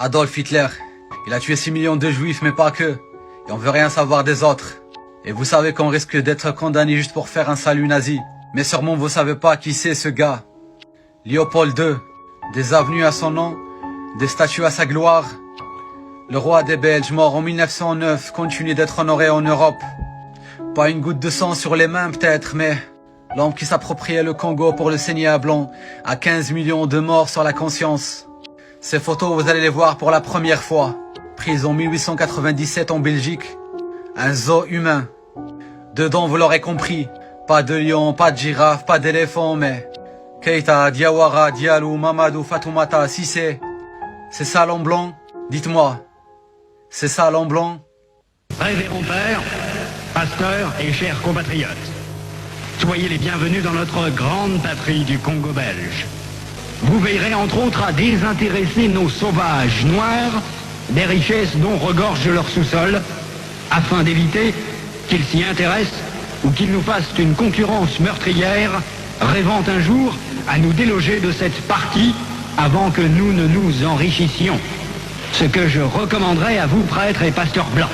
Adolf Hitler, il a tué 6 millions de juifs, mais pas que. Et on veut rien savoir des autres. Et vous savez qu'on risque d'être condamné juste pour faire un salut nazi. Mais sûrement vous savez pas qui c'est ce gars. Léopold II, des avenues à son nom, des statues à sa gloire. Le roi des Belges, mort en 1909, continue d'être honoré en Europe. Pas une goutte de sang sur les mains peut-être, mais l'homme qui s'appropriait le Congo pour le saigner à blanc a 15 millions de morts sur la conscience. Ces photos, vous allez les voir pour la première fois. Prises en 1897 en Belgique. Un zoo humain. Dedans, vous l'aurez compris, pas de lion, pas de girafe, pas d'éléphant, mais Keita, Diawara, Diallo, Mamadou, Fatoumata, si c'est ça l'homme blanc, dites-moi, c'est ça l'homme blanc? Révérend père, pasteur et chers compatriotes, soyez les bienvenus dans notre grande patrie du Congo belge. Vous veillerez entre autres à désintéresser nos sauvages noirs des richesses dont regorge leur sous-sol, afin d'éviter qu'ils s'y intéressent ou qu'ils nous fassent une concurrence meurtrière, rêvant un jour à nous déloger de cette partie avant que nous ne nous enrichissions. Ce que je recommanderais à vous, prêtres et pasteurs blancs.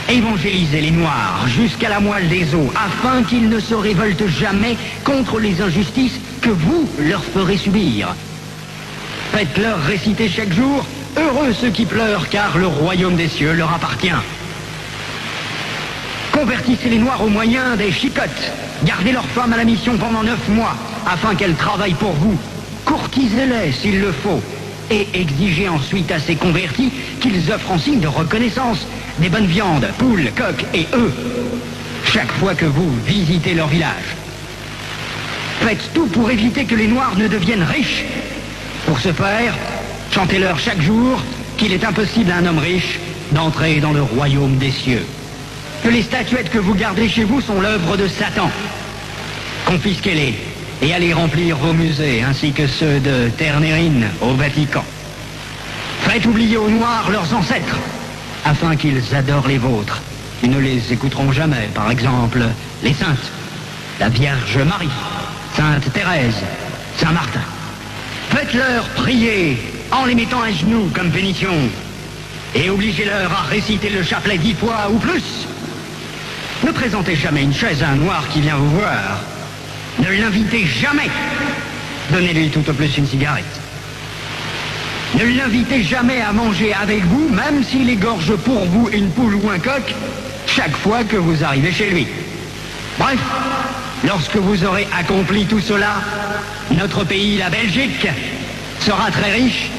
Évangélisez les Noirs jusqu'à la moelle des os, afin qu'ils ne se révoltent jamais contre les injustices que vous leur ferez subir. Faites-leur réciter chaque jour « Heureux ceux qui pleurent, car le royaume des cieux leur appartient ». Convertissez les Noirs au moyen des chicottes. Gardez leurs femmes à la mission pendant 9 mois, afin qu'elles travaillent pour vous. Courtisez-les s'il le faut. Et exigez ensuite à ces convertis qu'ils offrent en signe de reconnaissance des bonnes viandes, poules, coqs et œufs, chaque fois que vous visitez leur village. Faites tout pour éviter que les Noirs ne deviennent riches. Pour ce faire, chantez-leur chaque jour qu'il est impossible à un homme riche d'entrer dans le royaume des cieux. Que les statuettes que vous gardez chez vous sont l'œuvre de Satan. Confisquez-les et allez remplir vos musées, ainsi que ceux de Ternérine au Vatican. Faites oublier aux Noirs leurs ancêtres, afin qu'ils adorent les vôtres. Ils ne les écouteront jamais, par exemple, les saintes, la Vierge Marie, Sainte Thérèse, Saint Martin. Faites-leur prier en les mettant à genoux comme pénition, et obligez-leur à réciter le chapelet 10 fois ou plus. Ne présentez jamais une chaise à un Noir qui vient vous voir. Ne l'invitez jamais. Donnez-lui tout au plus une cigarette. Ne l'invitez jamais à manger avec vous, même s'il égorge pour vous une poule ou un coq, chaque fois que vous arrivez chez lui. Bref, lorsque vous aurez accompli tout cela, notre pays, la Belgique, sera très riche